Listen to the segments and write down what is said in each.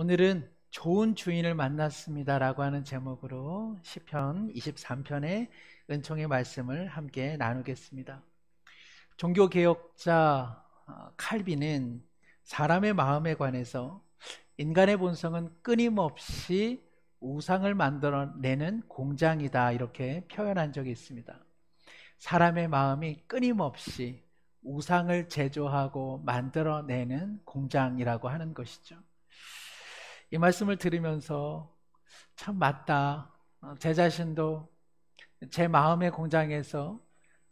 오늘은 좋은 주인을 만났습니다라고 하는 제목으로 시편 23편의 은총의 말씀을 함께 나누겠습니다. 종교개혁자 칼빈은 사람의 마음에 관해서 인간의 본성은 끊임없이 우상을 만들어내는 공장이다, 이렇게 표현한 적이 있습니다. 사람의 마음이 끊임없이 우상을 제조하고 만들어내는 공장이라고 하는 것이죠. 이 말씀을 들으면서 참 맞다, 제 자신도 제 마음의 공장에서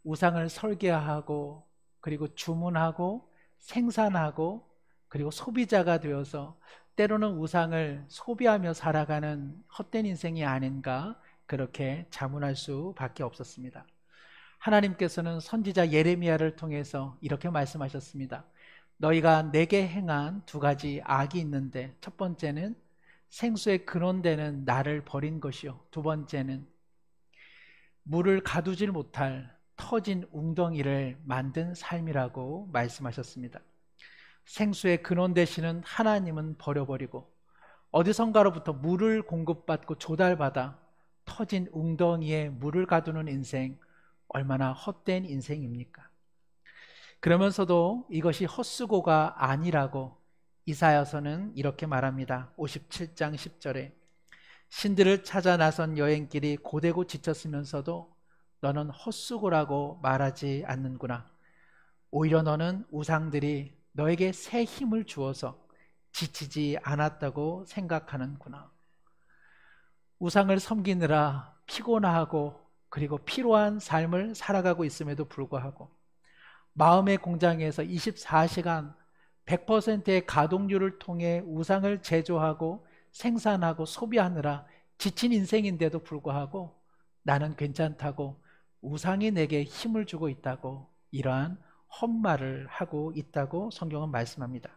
우상을 설계하고 그리고 주문하고 생산하고 그리고 소비자가 되어서 때로는 우상을 소비하며 살아가는 헛된 인생이 아닌가, 그렇게 자문할 수밖에 없었습니다. 하나님께서는 선지자 예레미야를 통해서 이렇게 말씀하셨습니다. 너희가 내게 행한 두 가지 악이 있는데, 첫 번째는 생수의 근원되는 나를 버린 것이요, 두 번째는 물을 가두질 못할 터진 웅덩이를 만든 삶이라고 말씀하셨습니다. 생수의 근원 되시는 하나님은 버려버리고 어디선가로부터 물을 공급받고 조달받아 터진 웅덩이에 물을 가두는 인생, 얼마나 헛된 인생입니까? 그러면서도 이것이 헛수고가 아니라고 이사야서는 이렇게 말합니다. 57장 10절에 신들을 찾아 나선 여행길이 고되고 지쳤으면서도 너는 헛수고라고 말하지 않는구나. 오히려 너는 우상들이 너에게 새 힘을 주어서 지치지 않았다고 생각하는구나. 우상을 섬기느라 피곤하고 그리고 피로한 삶을 살아가고 있음에도 불구하고 마음의 공장에서 24시간 100%의 가동률을 통해 우상을 제조하고 생산하고 소비하느라 지친 인생인데도 불구하고 나는 괜찮다고, 우상이 내게 힘을 주고 있다고, 이러한 헛말을 하고 있다고 성경은 말씀합니다.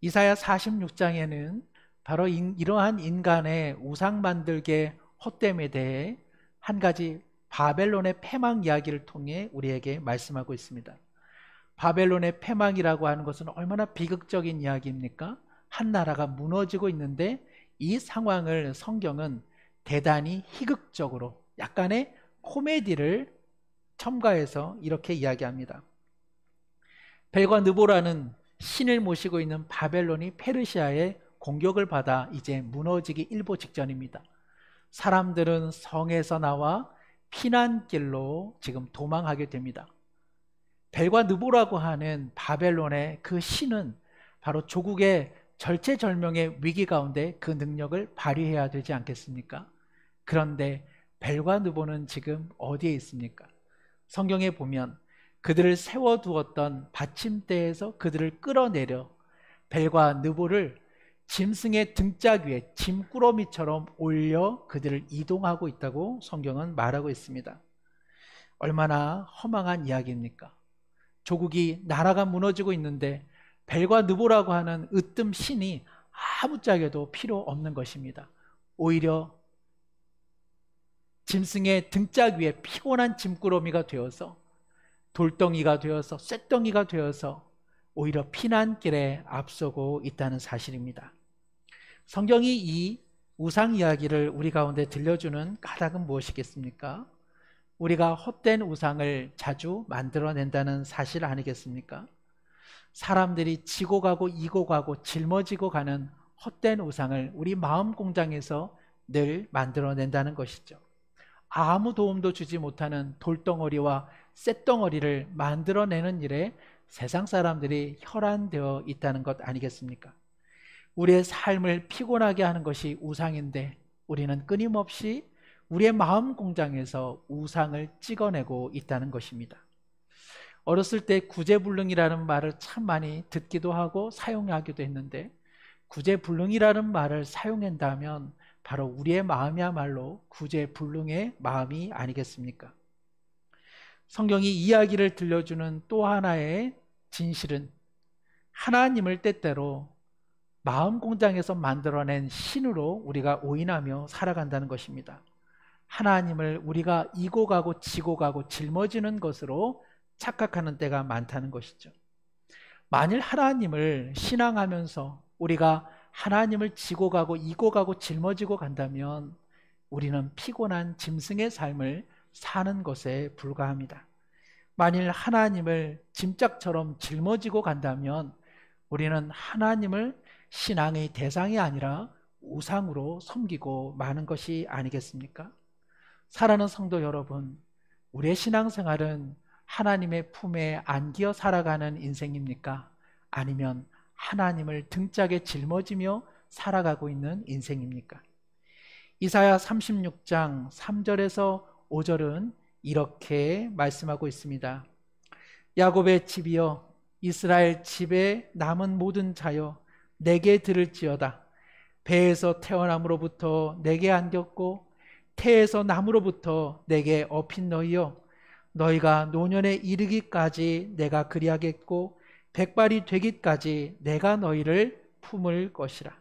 이사야 46장에는 바로 이러한 인간의 우상 만들기의 헛됨에 대해 한 가지 바벨론의 패망 이야기를 통해 우리에게 말씀하고 있습니다. 바벨론의 패망이라고 하는 것은 얼마나 비극적인 이야기입니까? 한 나라가 무너지고 있는데 이 상황을 성경은 대단히 희극적으로 약간의 코미디를 첨가해서 이렇게 이야기합니다. 벨과 느보라는 신을 모시고 있는 바벨론이 페르시아의 공격을 받아 이제 무너지기 일보 직전입니다. 사람들은 성에서 나와 피난길로 지금 도망하게 됩니다. 벨과 느보라고 하는 바벨론의 그 신은 바로 조국의 절체절명의 위기 가운데 그 능력을 발휘해야 되지 않겠습니까? 그런데 벨과 느보는 지금 어디에 있습니까? 성경에 보면 그들을 세워두었던 받침대에서 그들을 끌어내려 벨과 느보를 짐승의 등짝 위에 짐꾸러미처럼 올려 그들을 이동하고 있다고 성경은 말하고 있습니다. 얼마나 허망한 이야기입니까? 조국이, 나라가 무너지고 있는데 벨과 느보라고 하는 으뜸 신이 아무짝에도 필요 없는 것입니다. 오히려 짐승의 등짝 위에 피곤한 짐꾸러미가 되어서, 돌덩이가 되어서, 쇳덩이가 되어서 오히려 피난길에 앞서고 있다는 사실입니다. 성경이 이 우상 이야기를 우리 가운데 들려주는 까닭은 무엇이겠습니까? 우리가 헛된 우상을 자주 만들어낸다는 사실 아니겠습니까? 사람들이 지고 가고 이고 가고 짊어지고 가는 헛된 우상을 우리 마음 공장에서 늘 만들어낸다는 것이죠. 아무 도움도 주지 못하는 돌덩어리와 쇳덩어리를 만들어내는 일에 세상 사람들이 혈안되어 있다는 것 아니겠습니까? 우리의 삶을 피곤하게 하는 것이 우상인데 우리는 끊임없이 우리의 마음 공장에서 우상을 찍어내고 있다는 것입니다. 어렸을 때 구제불능이라는 말을 참 많이 듣기도 하고 사용하기도 했는데, 구제불능이라는 말을 사용한다면 바로 우리의 마음이야말로 구제불능의 마음이 아니겠습니까? 성경이 이야기를 들려주는 또 하나의 진실은 하나님을 때때로 마음 공장에서 만들어낸 신으로 우리가 오인하며 살아간다는 것입니다. 하나님을 우리가 이고 가고 지고 가고 짊어지는 것으로 착각하는 때가 많다는 것이죠. 만일 하나님을 신앙하면서 우리가 하나님을 지고 가고 이고 가고 짊어지고 간다면 우리는 피곤한 짐승의 삶을 사는 것에 불과합니다. 만일 하나님을 짐짝처럼 짊어지고 간다면 우리는 하나님을 신앙의 대상이 아니라 우상으로 섬기고 마는 것이 아니겠습니까? 사랑하는 성도 여러분, 우리의 신앙생활은 하나님의 품에 안기어 살아가는 인생입니까? 아니면 하나님을 등짝에 짊어지며 살아가고 있는 인생입니까? 이사야 36장 3절에서 5절은 이렇게 말씀하고 있습니다. 야곱의 집이여, 이스라엘 집에 남은 모든 자여, 내게 들을지어다. 배에서 태어남으로부터 내게 안겼고 태에서 남으로부터 내게 업힌 너희여, 너희가 노년에 이르기까지 내가 그리하겠고 백발이 되기까지 내가 너희를 품을 것이라.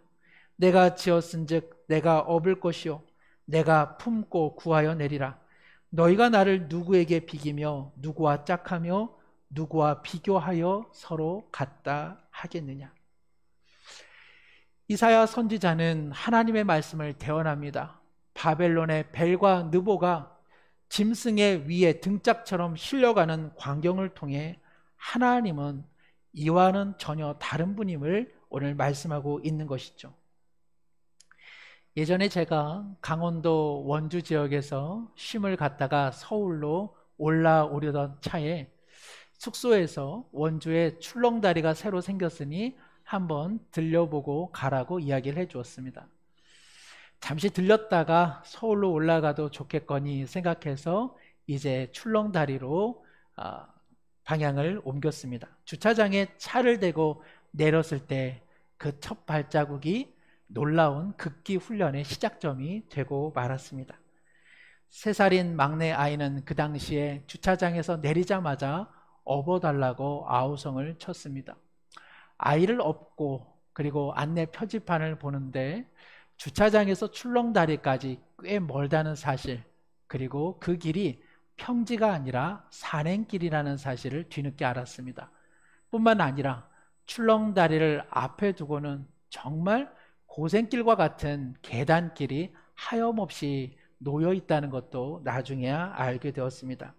내가 지었은즉 내가 업을 것이요 내가 품고 구하여 내리라. 너희가 나를 누구에게 비기며 누구와 짝하며 누구와 비교하여 서로 같다 하겠느냐. 이사야 선지자는 하나님의 말씀을 대언합니다. 바벨론의 벨과 느보가 짐승의 위에 등짝처럼 실려가는 광경을 통해 하나님은 이와는 전혀 다른 분임을 오늘 말씀하고 있는 것이죠. 예전에 제가 강원도 원주 지역에서 쉼을 갔다가 서울로 올라오려던 차에 숙소에서 원주에 출렁다리가 새로 생겼으니 한번 들려보고 가라고 이야기를 해주었습니다. 잠시 들렸다가 서울로 올라가도 좋겠거니 생각해서 이제 출렁다리로 방향을 옮겼습니다. 주차장에 차를 대고 내렸을 때 그 첫 발자국이 놀라운 극기 훈련의 시작점이 되고 말았습니다. 3살인 막내 아이는 그 당시에 주차장에서 내리자마자 업어달라고 아우성을 쳤습니다. 아이를 업고 그리고 안내 표지판을 보는데 주차장에서 출렁다리까지 꽤 멀다는 사실, 그리고 그 길이 평지가 아니라 산행길이라는 사실을 뒤늦게 알았습니다. 뿐만 아니라 출렁다리를 앞에 두고는 정말 고생길과 같은 계단길이 하염없이 놓여 있다는 것도 나중에야 알게 되었습니다.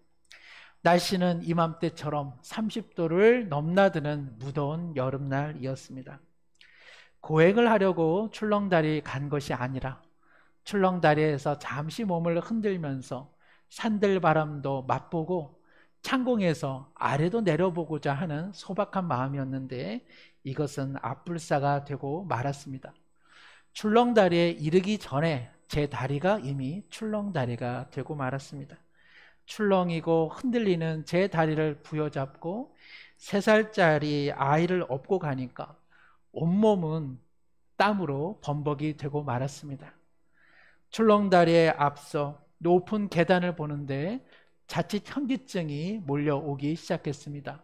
날씨는 이맘때처럼 30도를 넘나드는 무더운 여름날이었습니다. 고행을 하려고 출렁다리 간 것이 아니라 출렁다리에서 잠시 몸을 흔들면서 산들바람도 맛보고 창공에서 아래도 내려보고자 하는 소박한 마음이었는데 이것은 앞불사가 되고 말았습니다. 출렁다리에 이르기 전에 제 다리가 이미 출렁다리가 되고 말았습니다. 출렁이고 흔들리는 제 다리를 부여잡고 3살짜리 아이를 업고 가니까 온몸은 땀으로 범벅이 되고 말았습니다. 출렁다리에 앞서 높은 계단을 보는데 자칫 현기증이 몰려오기 시작했습니다.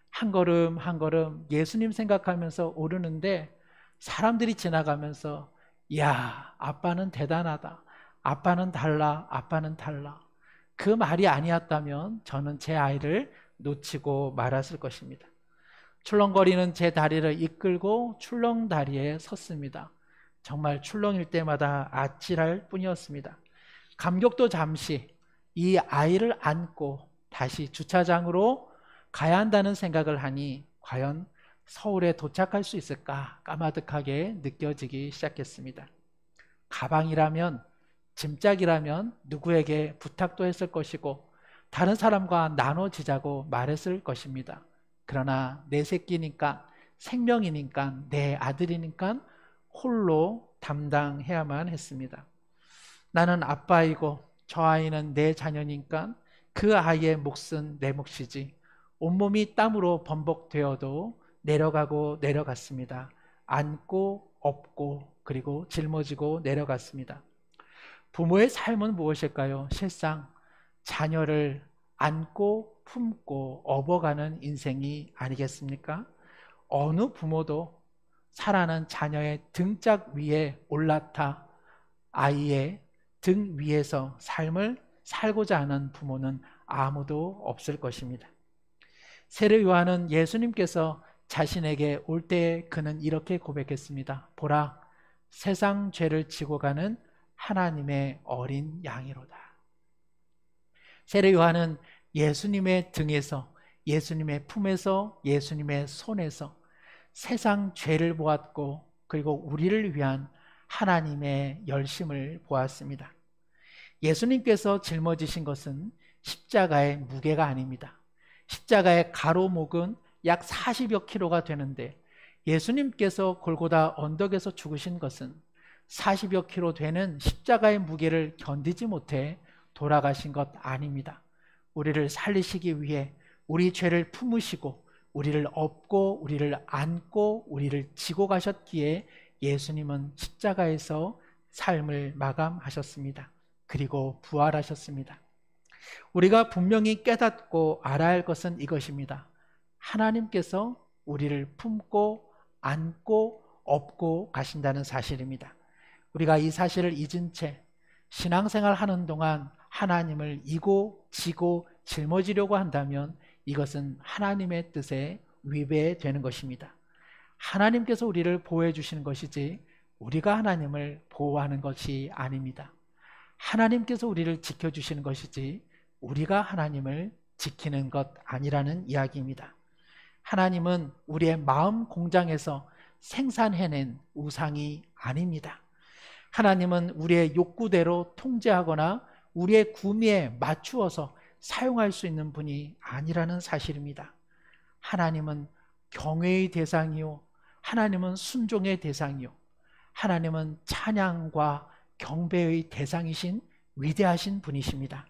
한 걸음 한 걸음 예수님 생각하면서 오르는데 사람들이 지나가면서 야, 아빠는 대단하다. 아빠는 달라. 아빠는 달라. 그 말이 아니었다면 저는 제 아이를 놓치고 말았을 것입니다. 출렁거리는 제 다리를 이끌고 출렁다리에 섰습니다. 정말 출렁일 때마다 아찔할 뿐이었습니다. 감격도 잠시, 이 아이를 안고 다시 주차장으로 가야 한다는 생각을 하니 과연 서울에 도착할 수 있을까 까마득하게 느껴지기 시작했습니다. 가방이라면, 짐짝이라면 누구에게 부탁도 했을 것이고 다른 사람과 나눠지자고 말했을 것입니다. 그러나 내 새끼니까, 생명이니까, 내 아들이니까 홀로 담당해야만 했습니다. 나는 아빠이고 저 아이는 내 자녀니까 그 아이의 몫은 내 몫이지. 온몸이 땀으로 범벅되어도 내려가고 내려갔습니다. 안고 업고 그리고 짊어지고 내려갔습니다. 부모의 삶은 무엇일까요? 실상 자녀를 안고 품고 업어가는 인생이 아니겠습니까? 어느 부모도 사랑하는 자녀의 등짝 위에 올라타 아이의 등 위에서 삶을 살고자 하는 부모는 아무도 없을 것입니다. 세례 요한은 예수님께서 자신에게 올 때에 그는 이렇게 고백했습니다. 보라, 세상 죄를 지고 가는 하나님의 어린 양이로다. 세례 요한은 예수님의 등에서, 예수님의 품에서, 예수님의 손에서 세상 죄를 보았고, 그리고 우리를 위한 하나님의 열심을 보았습니다. 예수님께서 짊어지신 것은 십자가의 무게가 아닙니다. 십자가의 가로목은 약 40여 킬로가 되는데, 예수님께서 골고다 언덕에서 죽으신 것은 40여 킬로 되는 십자가의 무게를 견디지 못해 돌아가신 것 아닙니다. 우리를 살리시기 위해 우리 죄를 품으시고 우리를 업고 우리를 안고 우리를 지고 가셨기에 예수님은 십자가에서 삶을 마감하셨습니다. 그리고 부활하셨습니다. 우리가 분명히 깨닫고 알아야 할 것은 이것입니다. 하나님께서 우리를 품고 안고 업고 가신다는 사실입니다. 우리가 이 사실을 잊은 채 신앙생활 하는 동안 하나님을 이고 지고 짊어지려고 한다면 이것은 하나님의 뜻에 위배되는 것입니다. 하나님께서 우리를 보호해 주시는 것이지 우리가 하나님을 보호하는 것이 아닙니다. 하나님께서 우리를 지켜주시는 것이지 우리가 하나님을 지키는 것 아니라는 이야기입니다. 하나님은 우리의 마음 공장에서 생산해낸 우상이 아닙니다. 하나님은 우리의 욕구대로 통제하거나 우리의 구미에 맞추어서 사용할 수 있는 분이 아니라는 사실입니다. 하나님은 경외의 대상이요, 하나님은 순종의 대상이요, 하나님은 찬양과 경배의 대상이신 위대하신 분이십니다.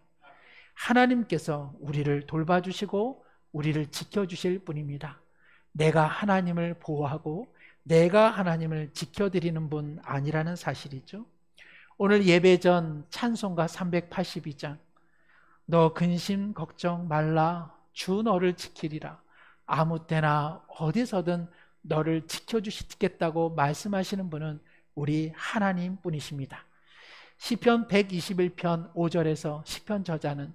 하나님께서 우리를 돌봐주시고 우리를 지켜주실 분입니다. 내가 하나님을 보호하고 내가 하나님을 지켜드리는 분 아니라는 사실이죠. 오늘 예배 전 찬송가 382장, 너 근심 걱정 말라, 주 너를 지키리라, 아무 때나 어디서든 너를 지켜주시겠다고 말씀하시는 분은 우리 하나님 뿐이십니다. 시편 121편 5절에서 시편 저자는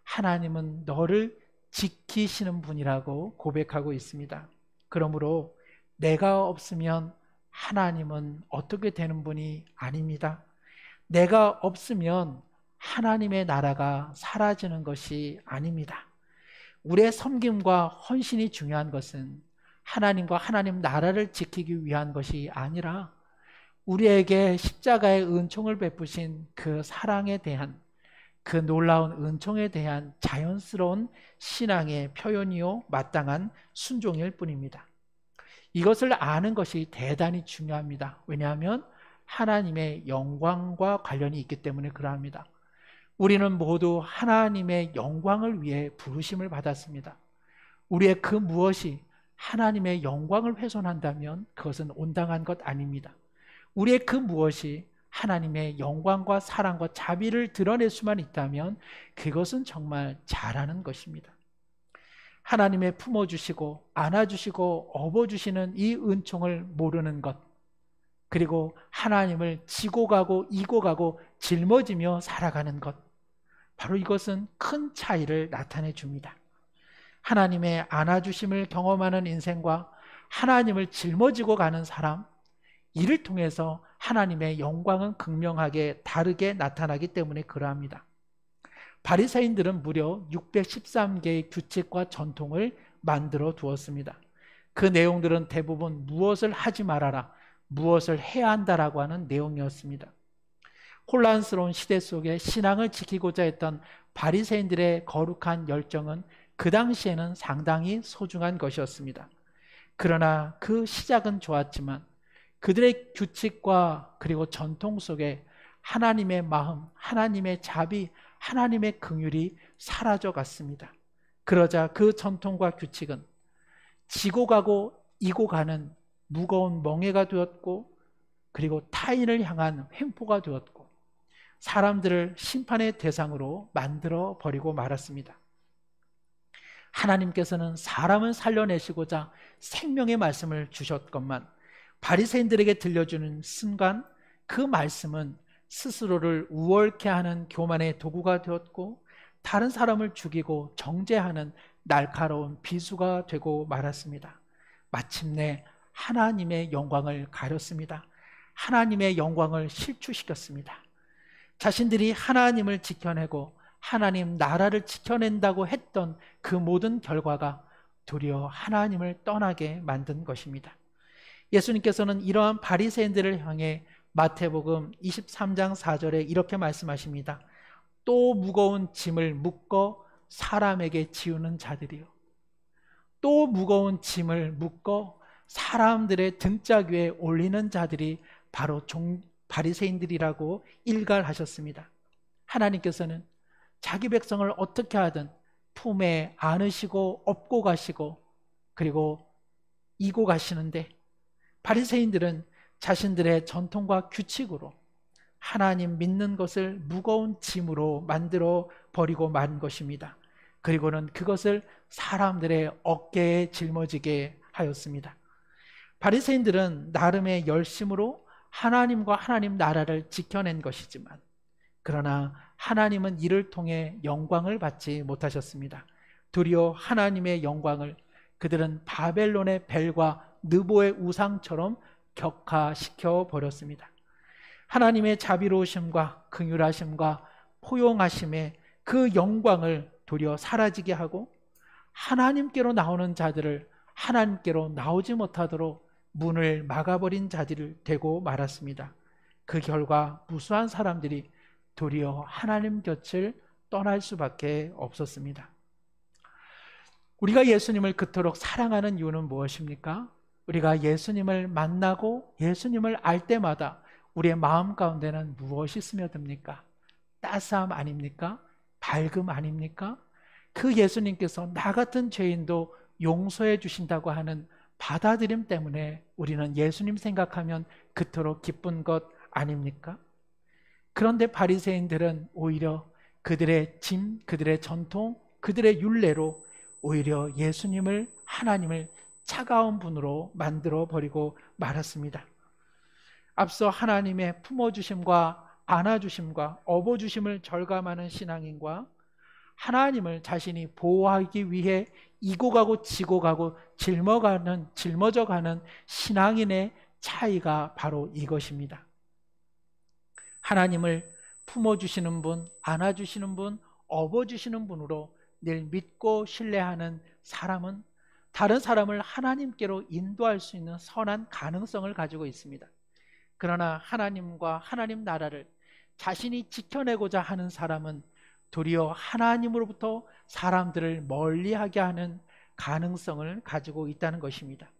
하나님은 너를 지키시는 분이라고 고백하고 있습니다. 그러므로 내가 없으면 하나님은 어떻게 되는 분이 아닙니다. 내가 없으면 하나님의 나라가 사라지는 것이 아닙니다. 우리의 섬김과 헌신이 중요한 것은 하나님과 하나님 나라를 지키기 위한 것이 아니라 우리에게 십자가의 은총을 베푸신 그 사랑에 대한, 그 놀라운 은총에 대한 자연스러운 신앙의 표현이요 마땅한 순종일 뿐입니다. 이것을 아는 것이 대단히 중요합니다. 왜냐하면 하나님의 영광과 관련이 있기 때문에 그러합니다. 우리는 모두 하나님의 영광을 위해 부르심을 받았습니다. 우리의 그 무엇이 하나님의 영광을 훼손한다면 그것은 온당한 것 아닙니다. 우리의 그 무엇이 하나님의 영광과 사랑과 자비를 드러낼 수만 있다면 그것은 정말 잘하는 것입니다. 하나님의 품어주시고 안아주시고 업어주시는 이 은총을 모르는 것, 그리고 하나님을 지고 가고 이고 가고 짊어지며 살아가는 것, 바로 이것은 큰 차이를 나타내 줍니다. 하나님의 안아주심을 경험하는 인생과 하나님을 짊어지고 가는 사람, 이를 통해서 하나님의 영광은 극명하게 다르게 나타나기 때문에 그러합니다. 바리새인들은 무려 613개의 규칙과 전통을 만들어 두었습니다. 그 내용들은 대부분 무엇을 하지 말아라, 무엇을 해야 한다라고 하는 내용이었습니다. 혼란스러운 시대 속에 신앙을 지키고자 했던 바리새인들의 거룩한 열정은 그 당시에는 상당히 소중한 것이었습니다. 그러나 그 시작은 좋았지만 그들의 규칙과 그리고 전통 속에 하나님의 마음, 하나님의 자비, 하나님의 긍휼이 사라져 갔습니다. 그러자 그 전통과 규칙은 지고 가고 이고 가는 무거운 멍에가 되었고, 그리고 타인을 향한 횡포가 되었고, 사람들을 심판의 대상으로 만들어 버리고 말았습니다. 하나님께서는 사람을 살려내시고자 생명의 말씀을 주셨건만 바리새인들에게 들려주는 순간 그 말씀은 스스로를 우월케 하는 교만의 도구가 되었고, 다른 사람을 죽이고 정죄하는 날카로운 비수가 되고 말았습니다. 마침내 하나님의 영광을 가렸습니다. 하나님의 영광을 실추시켰습니다. 자신들이 하나님을 지켜내고 하나님 나라를 지켜낸다고 했던 그 모든 결과가 도리어 하나님을 떠나게 만든 것입니다. 예수님께서는 이러한 바리새인들을 향해 마태복음 23장 4절에 이렇게 말씀하십니다. 또 무거운 짐을 묶어 사람에게 지우는 자들이요. 또 무거운 짐을 묶어 사람들의 등짝 위에 올리는 자들이 바로 바리새인들이라고 일갈하셨습니다. 하나님께서는 자기 백성을 어떻게 하든 품에 안으시고 업고 가시고 그리고 이고 가시는데, 바리새인들은 자신들의 전통과 규칙으로 하나님 믿는 것을 무거운 짐으로 만들어 버리고 만 것입니다. 그리고는 그것을 사람들의 어깨에 짊어지게 하였습니다. 바리새인들은 나름의 열심으로 하나님과 하나님 나라를 지켜낸 것이지만, 그러나 하나님은 이를 통해 영광을 받지 못하셨습니다. 도리어 하나님의 영광을 그들은 바벨론의 벨과 느보의 우상처럼 격화시켜 버렸습니다. 하나님의 자비로우심과 긍휼하심과 포용하심의 그 영광을 도리어 사라지게 하고, 하나님께로 나오는 자들을 하나님께로 나오지 못하도록 문을 막아버린 자들이 되고 말았습니다. 그 결과 무수한 사람들이 도리어 하나님 곁을 떠날 수밖에 없었습니다. 우리가 예수님을 그토록 사랑하는 이유는 무엇입니까? 우리가 예수님을 만나고 예수님을 알 때마다 우리의 마음 가운데는 무엇이 스며듭니까? 따스함 아닙니까? 밝음 아닙니까? 그 예수님께서 나 같은 죄인도 용서해 주신다고 하는 받아들임 때문에 우리는 예수님 생각하면 그토록 기쁜 것 아닙니까? 그런데 바리새인들은 오히려 그들의 짐, 그들의 전통, 그들의 율례로 오히려 예수님을, 하나님을 차가운 분으로 만들어 버리고 말았습니다. 앞서 하나님의 품어주심과 안아주심과 업어주심을 절감하는 신앙인과 하나님을 자신이 보호하기 위해 이고 가고 지고 가고 짊어져 가는 신앙인의 차이가 바로 이것입니다. 하나님을 품어주시는 분, 안아주시는 분, 업어주시는 분으로 늘 믿고 신뢰하는 사람은 다른 사람을 하나님께로 인도할 수 있는 선한 가능성을 가지고 있습니다. 그러나 하나님과 하나님 나라를 자신이 지켜내고자 하는 사람은 도리어 하나님으로부터 사람들을 멀리하게 하는 가능성을 가지고 있다는 것입니다.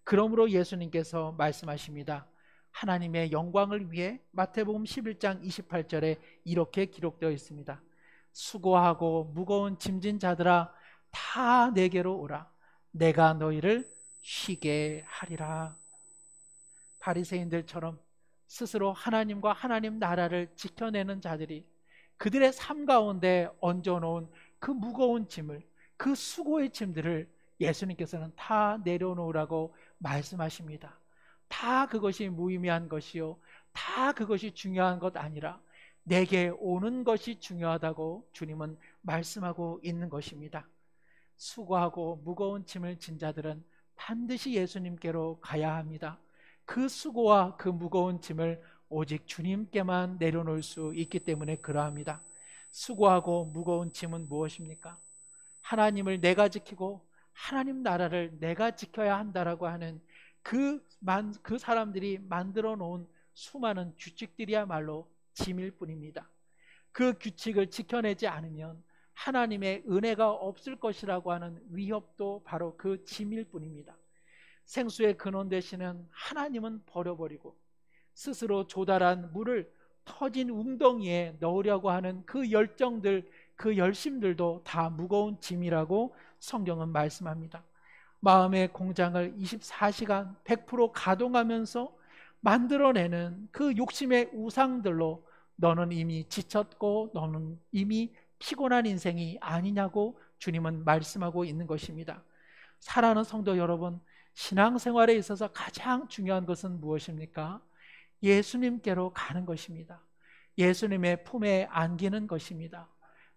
그러므로 예수님께서 말씀하십니다. 하나님의 영광을 위해 마태복음 11장 28절에 이렇게 기록되어 있습니다. 수고하고 무거운 짐진 자들아 다 내게로 오라. 내가 너희를 쉬게 하리라. 바리새인들처럼 스스로 하나님과 하나님 나라를 지켜내는 자들이 그들의 삶 가운데 얹어놓은 그 무거운 짐을, 그 수고의 짐들을 예수님께서는 다 내려놓으라고 말씀하십니다. 다 그것이 무의미한 것이요, 다 그것이 중요한 것 아니라 내게 오는 것이 중요하다고 주님은 말씀하고 있는 것입니다. 수고하고 무거운 짐을 진 자들은 반드시 예수님께로 가야 합니다. 그 수고와 그 무거운 짐을 오직 주님께만 내려놓을 수 있기 때문에 그러합니다. 수고하고 무거운 짐은 무엇입니까? 하나님을 내가 지키고 하나님 나라를 내가 지켜야 한다라고 하는 그 사람들이 만들어 놓은 수많은 규칙들이야말로 짐일 뿐입니다. 그 규칙을 지켜내지 않으면 하나님의 은혜가 없을 것이라고 하는 위협도 바로 그 짐일 뿐입니다. 생수의 근원 되시는 하나님은 버려버리고 스스로 조달한 물을 터진 웅덩이에 넣으려고 하는 그 열정들, 그 열심들도 다 무거운 짐이라고 성경은 말씀합니다. 마음의 공장을 24시간 100% 가동하면서 만들어내는 그 욕심의 우상들로 너는 이미 지쳤고 너는 이미 피곤한 인생이 아니냐고 주님은 말씀하고 있는 것입니다. 사랑하는 성도 여러분, 신앙생활에 있어서 가장 중요한 것은 무엇입니까? 예수님께로 가는 것입니다. 예수님의 품에 안기는 것입니다.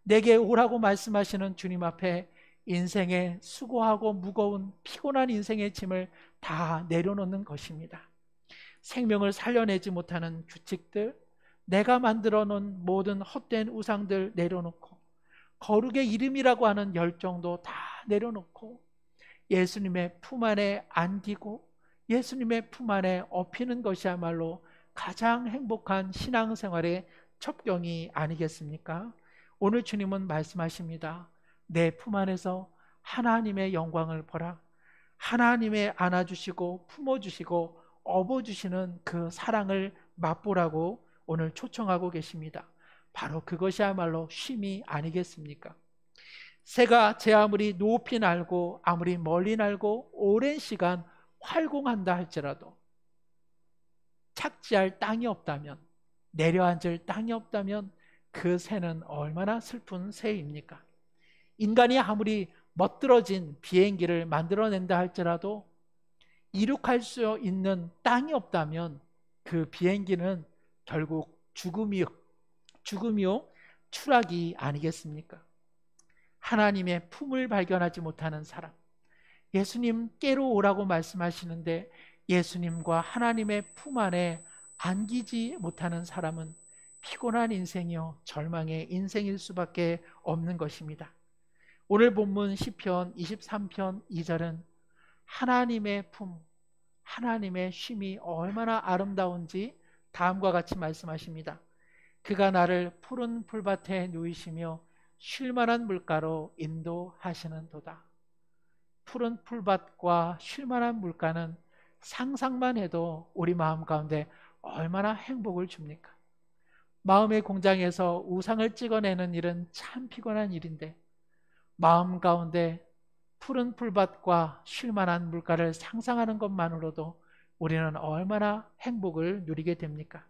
내게 오라고 말씀하시는 주님 앞에 인생의 수고하고 무거운 피곤한 인생의 짐을 다 내려놓는 것입니다. 생명을 살려내지 못하는 규칙들, 내가 만들어 놓은 모든 헛된 우상들 내려놓고, 거룩의 이름이라고 하는 열정도 다 내려놓고 예수님의 품 안에 안기고 예수님의 품 안에 업히는 것이야말로 가장 행복한 신앙생활의 첩경이 아니겠습니까? 오늘 주님은 말씀하십니다. 내 품 안에서 하나님의 영광을 보라. 하나님의 안아주시고 품어주시고 업어주시는 그 사랑을 맛보라고 오늘 초청하고 계십니다. 바로 그것이야말로 쉼이 아니겠습니까? 새가 제 아무리 높이 날고 아무리 멀리 날고 오랜 시간 활공한다 할지라도 착지할 땅이 없다면, 내려앉을 땅이 없다면 그 새는 얼마나 슬픈 새입니까? 인간이 아무리 멋들어진 비행기를 만들어낸다 할지라도 이륙할 수 있는 땅이 없다면 그 비행기는 결국 죽음이요 추락이 아니겠습니까? 하나님의 품을 발견하지 못하는 사람, 예수님께로 오라고 말씀하시는데 예수님과 하나님의 품 안에 안기지 못하는 사람은 피곤한 인생이요 절망의 인생일 수밖에 없는 것입니다. 오늘 본문 시편 23편 2절은 하나님의 품, 하나님의 쉼이 얼마나 아름다운지 다음과 같이 말씀하십니다. 그가 나를 푸른 풀밭에 누이시며 쉴만한 물가로 인도하시는도다. 푸른 풀밭과 쉴만한 물가는 상상만 해도 우리 마음 가운데 얼마나 행복을 줍니까? 마음의 공장에서 우상을 찍어내는 일은 참 피곤한 일인데 마음 가운데 푸른 풀밭과 쉴만한 물가를 상상하는 것만으로도 우리는 얼마나 행복을 누리게 됩니까?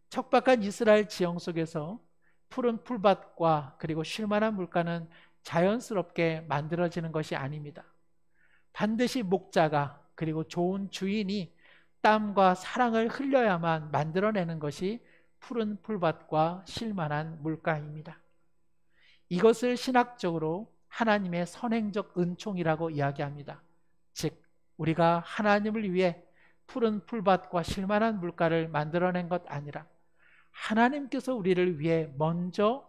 척박한 이스라엘 지형 속에서 푸른 풀밭과 그리고 쉴만한 물가는 자연스럽게 만들어지는 것이 아닙니다. 반드시 목자가 그리고 좋은 주인이 땀과 사랑을 흘려야만 만들어내는 것이 푸른 풀밭과 쉴만한 물가입니다. 이것을 신학적으로 하나님의 선행적 은총이라고 이야기합니다. 즉 우리가 하나님을 위해 푸른 풀밭과 쉴만한 물가를 만들어낸 것 아니라 하나님께서 우리를 위해 먼저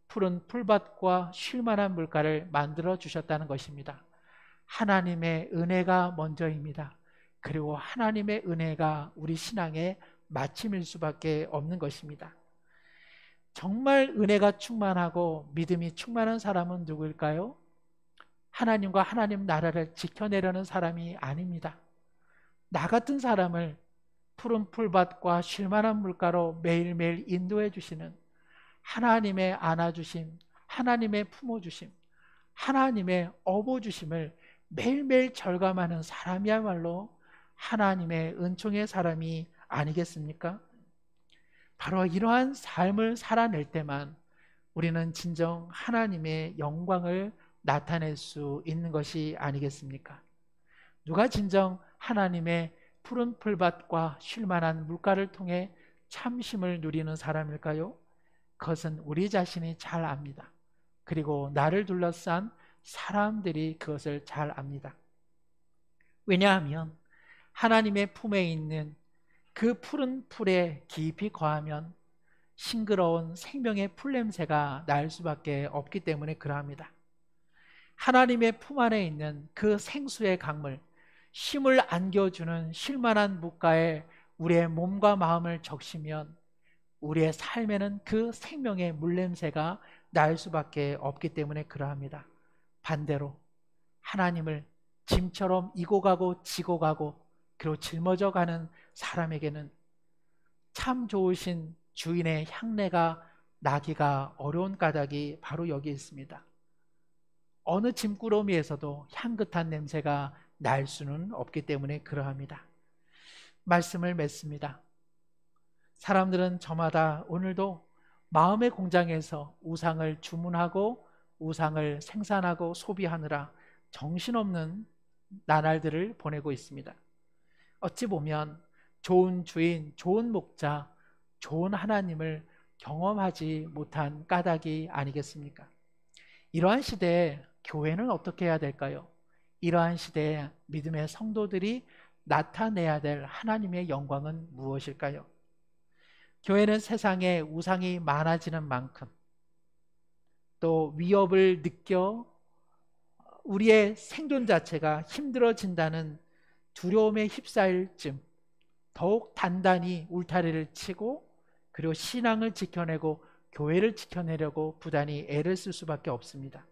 푸른 풀밭과 쉴만한 물가를 만들어 주셨다는 것입니다. 하나님의 은혜가 먼저입니다. 그리고 하나님의 은혜가 우리 신앙의 마침일 수밖에 없는 것입니다. 정말 은혜가 충만하고 믿음이 충만한 사람은 누구일까요? 하나님과 하나님 나라를 지켜내려는 사람이 아닙니다. 나 같은 사람을 푸른 풀밭과 쉴만한 물가로 매일매일 인도해 주시는 하나님의 안아주심, 하나님의 품어주심, 하나님의 업어주심을 매일매일 절감하는 사람이야말로 하나님의 은총의 사람이 아니겠습니까? 바로 이러한 삶을 살아낼 때만 우리는 진정 하나님의 영광을 나타낼 수 있는 것이 아니겠습니까? 누가 진정 하나님의 푸른 풀밭과 쉴만한 물가를 통해 참심을 누리는 사람일까요? 그것은 우리 자신이 잘 압니다. 그리고 나를 둘러싼 사람들이 그것을 잘 압니다. 왜냐하면 하나님의 품에 있는 그 푸른 풀에 깊이 거하면 싱그러운 생명의 풀냄새가 날 수밖에 없기 때문에 그러합니다. 하나님의 품 안에 있는 그 생수의 강물, 쉼을 안겨주는 쉴만한 물가에 우리의 몸과 마음을 적시면 우리의 삶에는 그 생명의 물냄새가 날 수밖에 없기 때문에 그러합니다. 반대로 하나님을 짐처럼 이고 가고 지고 가고 그리고 짊어져 가는 사람에게는 참 좋으신 주인의 향내가 나기가 어려운 까닭이 바로 여기 있습니다. 어느 짐꾸러미에서도 향긋한 냄새가 날 수는 없기 때문에 그러합니다. 말씀을 맺습니다. 사람들은 저마다 오늘도 마음의 공장에서 우상을 주문하고 우상을 생산하고 소비하느라 정신없는 나날들을 보내고 있습니다. 어찌 보면 좋은 주인, 좋은 목자, 좋은 하나님을 경험하지 못한 까닭이 아니겠습니까? 이러한 시대에 교회는 어떻게 해야 될까요? 이러한 시대에 믿음의 성도들이 나타내야 될 하나님의 영광은 무엇일까요? 교회는 세상에 우상이 많아지는 만큼 또 위협을 느껴 우리의 생존 자체가 힘들어진다는 두려움에 휩싸일 즈음 더욱 단단히 울타리를 치고 그리고 신앙을 지켜내고 교회를 지켜내려고 부단히 애를 쓸 수밖에 없습니다.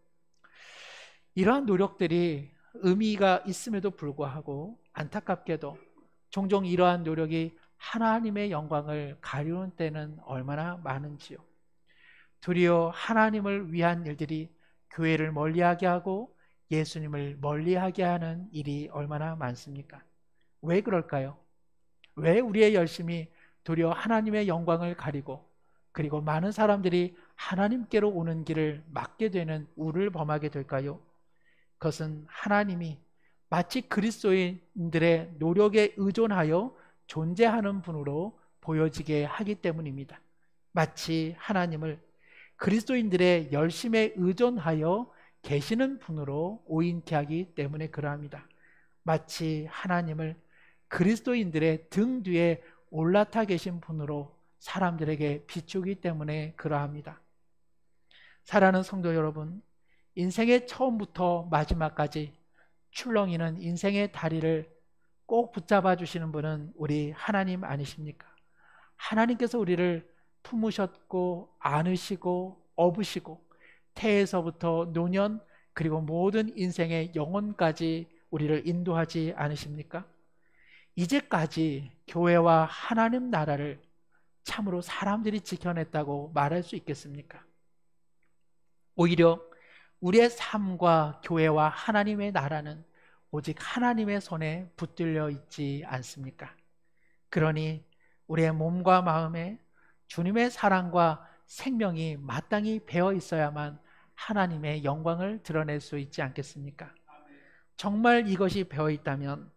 이러한 노력들이 의미가 있음에도 불구하고 안타깝게도 종종 이러한 노력이 하나님의 영광을 가리우는 때는 얼마나 많은지요. 도리어 하나님을 위한 일들이 교회를 멀리하게 하고 예수님을 멀리하게 하는 일이 얼마나 많습니까? 왜 그럴까요? 왜 우리의 열심이 도리어 하나님의 영광을 가리고 그리고 많은 사람들이 하나님께로 오는 길을 막게 되는 우를 범하게 될까요? 그것은 하나님이 마치 그리스도인들의 노력에 의존하여 존재하는 분으로 보여지게 하기 때문입니다. 마치 하나님을 그리스도인들의 열심에 의존하여 계시는 분으로 오인케 하기 때문에 그러합니다. 마치 하나님을 그리스도인들의 등 뒤에 올라타 계신 분으로 사람들에게 비추기 때문에 그러합니다. 사랑하는 성도 여러분, 인생의 처음부터 마지막까지 출렁이는 인생의 다리를 꼭 붙잡아 주시는 분은 우리 하나님 아니십니까? 하나님께서 우리를 품으셨고 안으시고 업으시고 태에서부터 노년 그리고 모든 인생의 영혼까지 우리를 인도하지 않으십니까? 이제까지 교회와 하나님 나라를 참으로 사람들이 지켜냈다고 말할 수 있겠습니까? 오히려 우리의 삶과 교회와 하나님의 나라는 오직 하나님의 손에 붙들려 있지 않습니까? 그러니 우리의 몸과 마음에 주님의 사랑과 생명이 마땅히 배어 있어야만 하나님의 영광을 드러낼 수 있지 않겠습니까? 정말 이것이 배어 있다면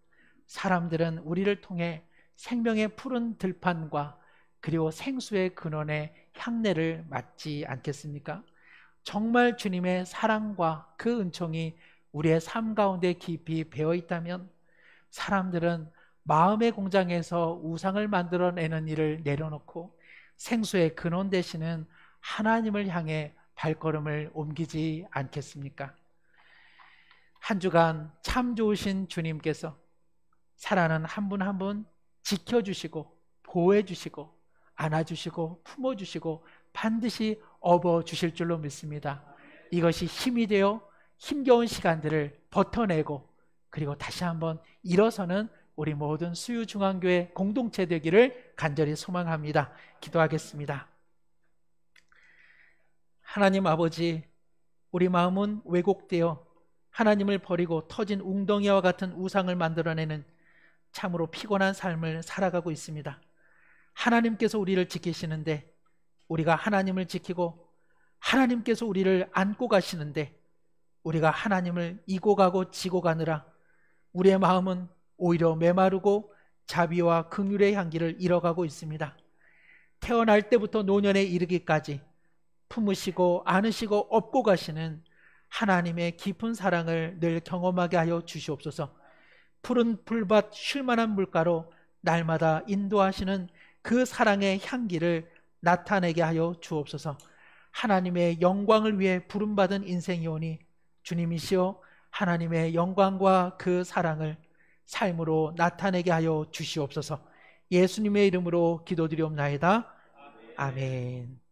사람들은 우리를 통해 생명의 푸른 들판과 그리고 생수의 근원의 향내를 맡지 않겠습니까? 정말 주님의 사랑과 그 은총이 우리의 삶 가운데 깊이 배어 있다면 사람들은 마음의 공장에서 우상을 만들어내는 일을 내려놓고 생수의 근원 되시는 하나님을 향해 발걸음을 옮기지 않겠습니까? 한 주간 참 좋으신 주님께서 사랑하는 한 분 한 분 지켜주시고 보호해주시고 안아주시고 품어주시고 반드시 업어주실 줄로 믿습니다. 이것이 힘이 되어 힘겨운 시간들을 버텨내고 그리고 다시 한번 일어서는 우리 모든 수유중앙교회 공동체 되기를 간절히 소망합니다. 기도하겠습니다. 하나님 아버지, 우리 마음은 왜곡되어 하나님을 버리고 터진 웅덩이와 같은 우상을 만들어내는 참으로 피곤한 삶을 살아가고 있습니다. 하나님께서 우리를 지키시는데 우리가 하나님을 지키고 하나님께서 우리를 안고 가시는데 우리가 하나님을 이고 가고 지고 가느라 우리의 마음은 오히려 메마르고 자비와 긍휼의 향기를 잃어가고 있습니다. 태어날 때부터 노년에 이르기까지 품으시고 안으시고 업고 가시는 하나님의 깊은 사랑을 늘 경험하게 하여 주시옵소서. 푸른 풀밭 쉴만한 물가로 날마다 인도하시는 그 사랑의 향기를 나타내게 하여 주옵소서. 하나님의 영광을 위해 부름받은 인생이오니 주님이시여 하나님의 영광과 그 사랑을 삶으로 나타내게 하여 주시옵소서. 예수님의 이름으로 기도드리옵나이다. 아멘.